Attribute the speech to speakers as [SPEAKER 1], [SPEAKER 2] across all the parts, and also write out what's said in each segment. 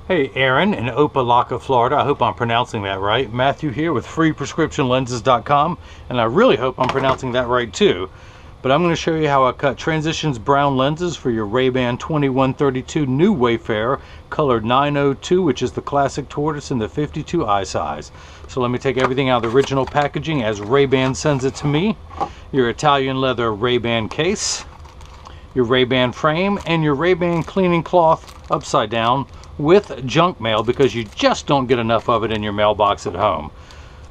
[SPEAKER 1] Hey Aaron in Opelika, Florida. I hope I'm pronouncing that right. Matthew here with freeprescriptionlenses.com, and I really hope I'm pronouncing that right too. But I'm going to show you how I cut Transitions brown lenses for your RayBan 2132 New Wayfarer color 902, which is the classic tortoise in the 52 eye size. So let me take everything out of the original packaging as RayBan sends it to me. Your Italian leather RayBan case, your RayBan frame, and your RayBan cleaning cloth upside down with junk mail, because you just don't get enough of it in your mailbox at home.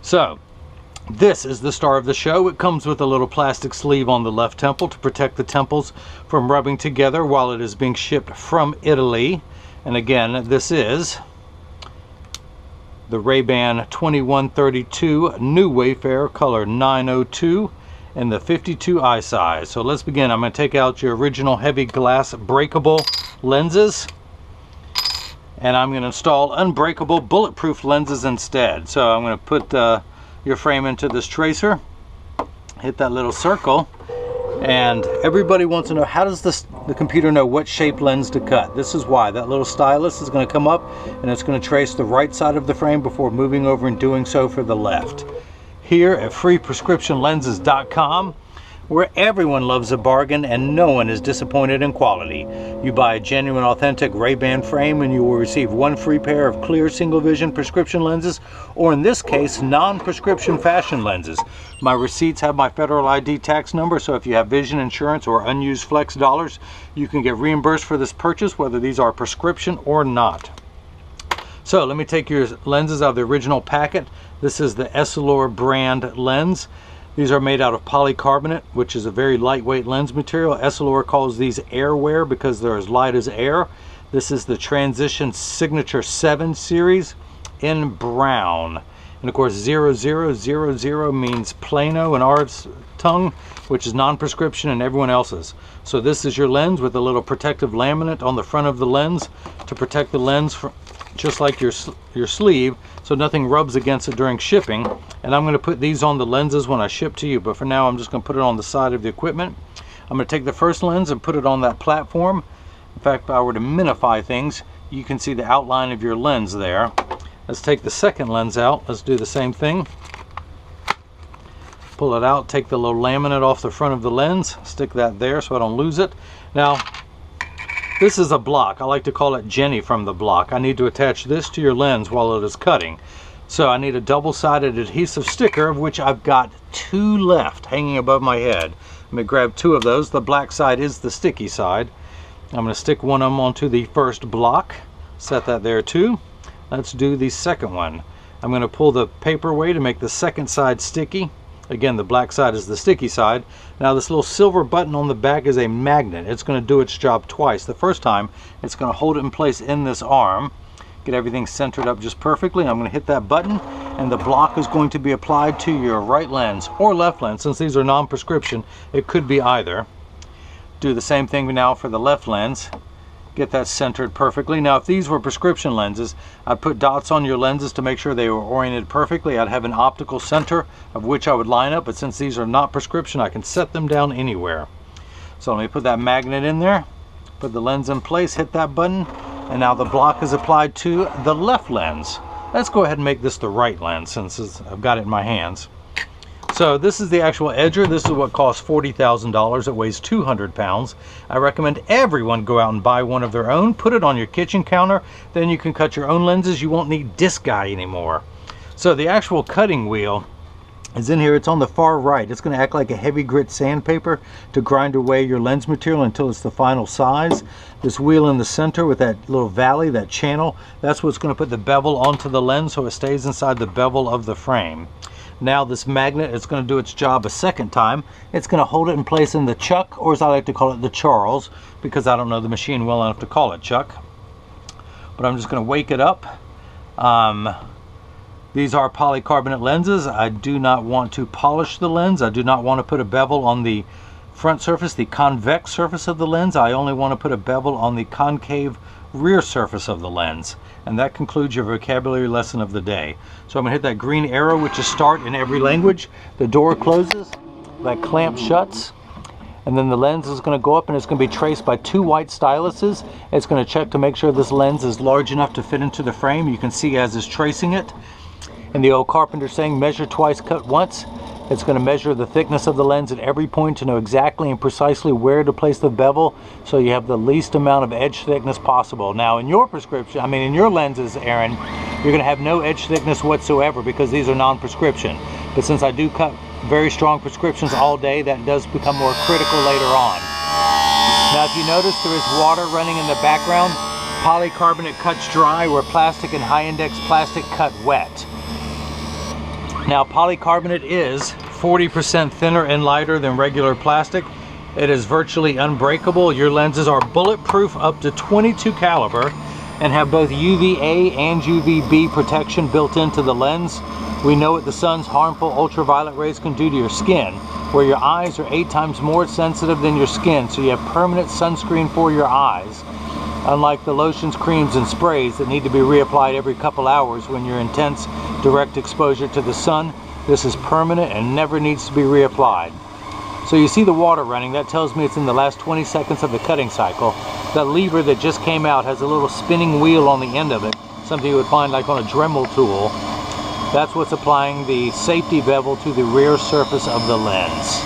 [SPEAKER 1] So this is the star of the show. It comes with a little plastic sleeve on the left temple to protect the temples from rubbing together while it is being shipped from Italy. And again, this is the RayBan 2132 New Wayfarer color 902 in the 52 eye size. So let's begin. I'm going to take out your original heavy glass breakable lenses, and I'm going to install unbreakable bulletproof lenses instead. So I'm going to put your frame into this tracer, hit that little circle, and everybody wants to know, how does the computer know what shape lens to cut? This is why. That little stylus is going to come up and it's going to trace the right side of the frame before moving over and doing so for the left. Here at freeprescriptionlenses.com, where everyone loves a bargain and no one is disappointed in quality. You buy a genuine, authentic RayBan frame and you will receive one free pair of clear single vision prescription lenses, or in this case, non-prescription fashion lenses. My receipts have my federal ID tax number, so if you have vision insurance or unused flex dollars, you can get reimbursed for this purchase, whether these are prescription or not. So let me take your lenses out of the original packet. This is the Essilor brand lens. These are made out of polycarbonate, which is a very lightweight lens material. Essilor calls these airwear because they're as light as air. This is the Transition Signature 7 series in brown. And of course 0000 means Plano in our tongue, which is non-prescription in everyone else's. So this is your lens with a little protective laminate on the front of the lens to protect the lens from, just like your sleeve, so nothing rubs against it during shipping. And I'm going to put these on the lenses when I ship to you, but for now I'm just going to put it on the side of the equipment. I'm going to take the first lens and put it on that platform. In fact, if I were to minify things, you can see the outline of your lens there. Let's take the second lens out. Let's do the same thing. Pull it out, take the little laminate off the front of the lens, stick that there so I don't lose it. Now, this is a block. I like to call it Jenny from the block. I need to attach this to your lens while it is cutting. So I need a double-sided adhesive sticker, of which I've got 2 left hanging above my head. Let me grab 2 of those. The black side is the sticky side. I'm going to stick one of them onto the first block. Set that there too. Let's do the second one. I'm going to pull the paper away to make the second side sticky. Again, the black side is the sticky side. Now this little silver button on the back is a magnet. It's going to do its job twice. The first time, it's going to hold it in place in this arm. Get everything centered up just perfectly. I'm going to hit that button, and the block is going to be applied to your right lens or left lens. Since these are non-prescription, it could be either. Do the same thing now for the left lens. Get that centered perfectly. Now if these were prescription lenses, I'd put dots on your lenses to make sure they were oriented perfectly. I'd have an optical center of which I would line up, but since these are not prescription, I can set them down anywhere. So let me put that magnet in there, put the lens in place, hit that button, and now the block is applied to the left lens. Let's go ahead and make this the right lens since I've got it in my hands. So this is the actual edger. This is what costs $40,000. It weighs 200 pounds. I recommend everyone go out and buy one of their own. Put it on your kitchen counter. Then you can cut your own lenses. You won't need this guy anymore. So the actual cutting wheel is in here. It's on the far right. It's going to act like a heavy grit sandpaper to grind away your lens material until it's the final size. This wheel in the center with that little valley, that channel, that's what's going to put the bevel onto the lens so it stays inside the bevel of the frame. Now this magnet is going to do its job a second time. It's going to hold it in place in the chuck, or as I like to call it, the Charles, because I don't know the machine well enough to call it chuck. But I'm just going to wake it up. These are polycarbonate lenses. I do not want to polish the lens. I do not want to put a bevel on the front surface, the convex surface of the lens. I only want to put a bevel on the concave rear surface of the lens. And that concludes your vocabulary lesson of the day. So I'm going to hit that green arrow, which is start in every language. The door closes, that clamp shuts, And then the lens is going to go up and it's going to be traced by 2 white styluses. It's going to check to make sure this lens is large enough to fit into the frame. You can see as it's tracing it. And the old carpenter saying, measure twice, cut once. It's going to measure the thickness of the lens at every point to know exactly and precisely where to place the bevel, so you have the least amount of edge thickness possible. Now in your prescription, in your lenses, Aaron, you're going to have no edge thickness whatsoever because these are non-prescription. But since I do cut very strong prescriptions all day, that does become more critical later on. Now if you notice, there is water running in the background. Polycarbonate cuts dry, where plastic and high-index plastic cut wet. Now polycarbonate is 40% thinner and lighter than regular plastic. It is virtually unbreakable. Your lenses are bulletproof up to 22 caliber and have both UVA and UVB protection built into the lens. We know what the sun's harmful ultraviolet rays can do to your skin, where your eyes are 8 times more sensitive than your skin, so you have permanent sunscreen for your eyes. Unlike the lotions, creams, and sprays that need to be reapplied every couple hours when you're intense direct exposure to the sun, this is permanent and never needs to be reapplied. So you see the water running, that tells me it's in the last 20 seconds of the cutting cycle. That lever that just came out has a little spinning wheel on the end of it, something you would find like on a Dremel tool. That's what's applying the safety bevel to the rear surface of the lens.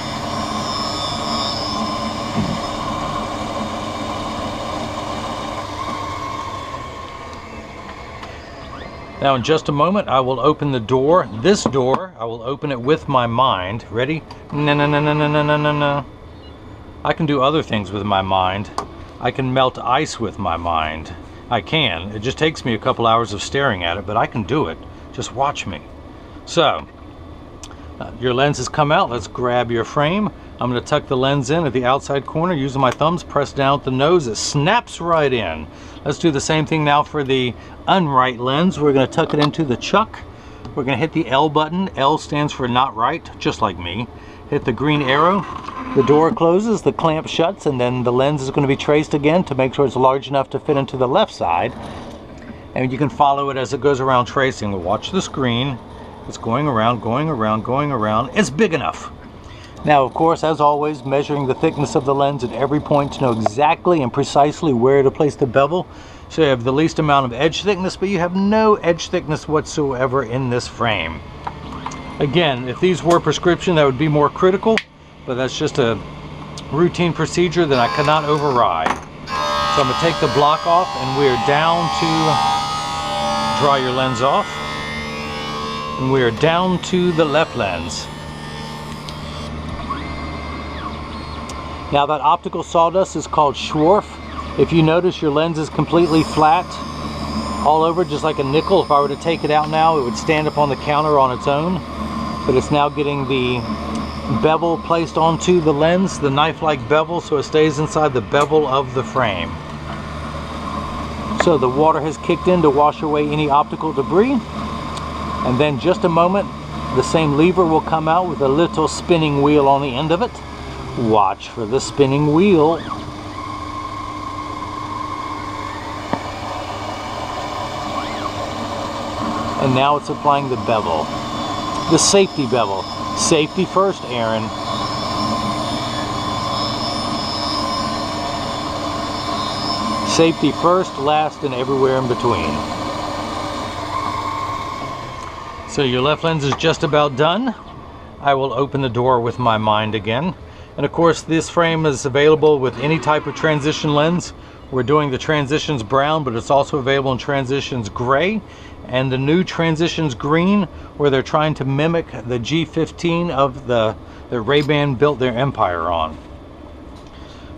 [SPEAKER 1] Now in just a moment I will open the door. This door, I will open it with my mind. Ready? No. I can do other things with my mind. I can melt ice with my mind. I can. It just takes me a couple hours of staring at it, but I can do it. Just watch me. So, your lens has come out. Let's grab your frame. I'm going to tuck the lens in at the outside corner using my thumbs, press down at the nose. It snaps right in. Let's do the same thing now for the unright lens. We're going to tuck it into the chuck. We're going to hit the L button. L stands for not right, just like me. Hit the green arrow. The door closes, the clamp shuts, and then the lens is going to be traced again to make sure it's large enough to fit into the left side. And you can follow it as it goes around tracing. We'll watch the screen. It's going around, going around, going around. It's big enough. Now, of course, as always, measuring the thickness of the lens at every point to know exactly and precisely where to place the bevel. So you have the least amount of edge thickness, but you have no edge thickness whatsoever in this frame. Again, if these were prescription, that would be more critical, but that's just a routine procedure that I cannot override. So I'm going to take the block off, and we are down to, dry your lens off, and we are down to the left lens. Now that optical sawdust is called Schwarf. If you notice, your lens is completely flat all over, just like a nickel. If I were to take it out now, it would stand up on the counter on its own. But it's now getting the bevel placed onto the lens, the knife-like bevel, so it stays inside the bevel of the frame. So the water has kicked in to wash away any optical debris. And then just a moment, the same lever will come out with a little spinning wheel on the end of it. Watch for the spinning wheel. And now it's applying the bevel. The safety bevel. Safety first, Aaron. Safety first, last, and everywhere in between. So your left lens is just about done. I will open the door with my mind again. And of course, this frame is available with any type of transition lens. We're doing the Transitions Brown, but it's also available in Transitions Gray and the new Transitions Green, where they're trying to mimic the G15 of the RayBan built their empire on.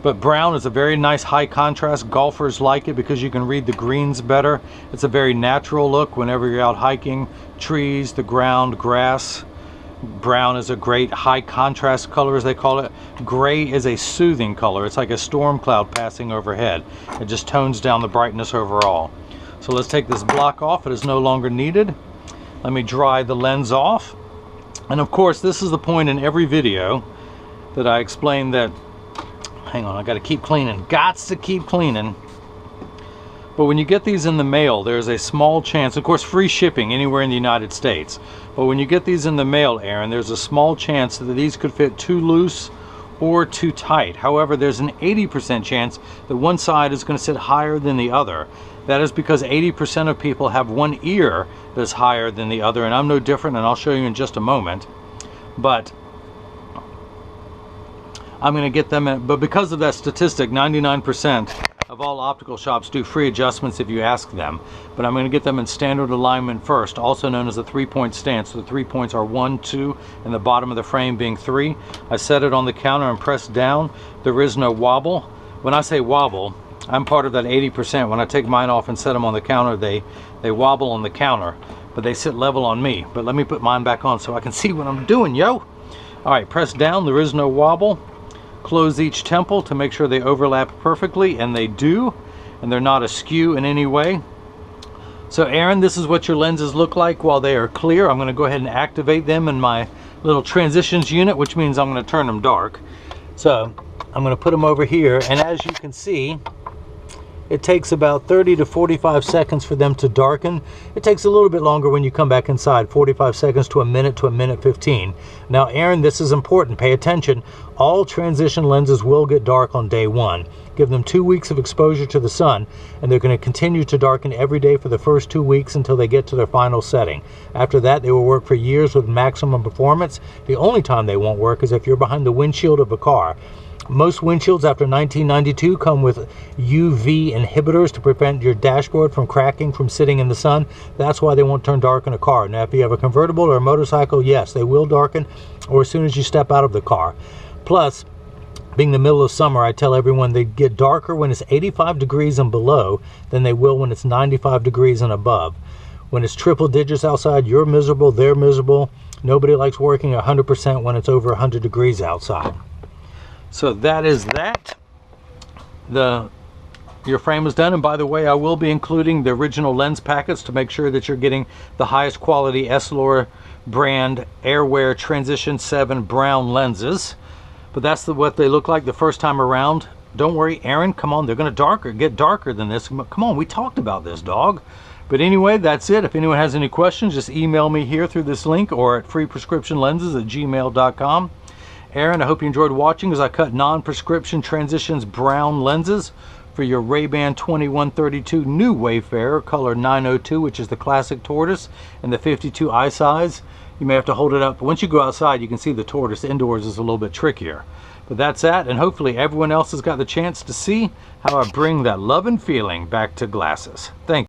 [SPEAKER 1] But brown is a very nice high contrast. Golfers like it because you can read the greens better. It's a very natural look whenever you're out hiking, trees, the ground, grass. Brown is a great high contrast color, as they call it. Gray is a soothing color. It's like a storm cloud passing overhead. It just tones down the brightness overall. So let's take this block off. It is no longer needed. Let me dry the lens off. And of course, this is the point in every video that I explain that, hang on, I got to keep cleaning. Gots to keep cleaning. But when you get these in the mail, there's a small chance, of course, free shipping anywhere in the United States. But when you get these in the mail, Aaron, there's a small chance that these could fit too loose or too tight. However, there's an 80% chance that one side is going to sit higher than the other. That is because 80% of people have one ear that's higher than the other, and I'm no different, and I'll show you in just a moment. But I'm going to get them in, but because of that statistic, 99% of all optical shops do free adjustments if you ask them. But I'm going to get them in standard alignment first, also known as a 3-point stance. So the 3 points are 1, 2, and the bottom of the frame being 3. I set it on the counter and press down. There is no wobble. When I say wobble, I'm part of that 80%. When I take mine off and set them on the counter, they wobble on the counter, but they sit level on me. But let me put mine back on so I can see what I'm doing, yo. All right, press down. There is no wobble. Close each temple to make sure they overlap perfectly, and they do, and they're not askew in any way. So Aaron, this is what your lenses look like while they are clear. I'm going to go ahead and activate them in my little transitions unit, which means I'm going to turn them dark. So I'm going to put them over here, and as you can see, it takes about 30 to 45 seconds for them to darken. It takes a little bit longer when you come back inside, 45 seconds to a minute 15. Now, Aaron, this is important. Pay attention. All transition lenses will get dark on day 1. Give them 2 weeks of exposure to the sun, and they're going to continue to darken every day for the first 2 weeks until they get to their final setting. After that, they will work for years with maximum performance. The only time they won't work is if you're behind the windshield of a car. Most windshields after 1992 come with UV inhibitors to prevent your dashboard from cracking from sitting in the sun. That's why they won't turn dark in a car. Now, if you have a convertible or a motorcycle, yes, they will darken, or as soon as you step out of the car. Plus, being the middle of summer, I tell everyone they get darker when it's 85 degrees and below than they will when it's 95 degrees and above. When it's triple digits outside, you're miserable, they're miserable. Nobody likes working 100% when it's over 100 degrees outside. So that is that. Your frame is done, and by the way, I will be including the original lens packets to make sure that you're getting the highest quality Essilor brand Airwear Transition 7 brown lenses. But that's what they look like the first time around. Don't worry, Aaron, come on, they're going to get darker than this. Come on, we talked about this, dog. But anyway, that's it. If anyone has any questions, just email me here through this link or at freeprescriptionlenses@gmail.com. Aaron, I hope you enjoyed watching as I cut non-prescription transitions brown lenses for your RayBan 2132 new Wayfarer color 902, which is the classic tortoise, and the 52 eye size. You may have to hold it up. Once you go outside, you can see the tortoise. Indoors is a little bit trickier. But that's that, and hopefully everyone else has got the chance to see how I bring that love and feeling back to glasses. Thank you.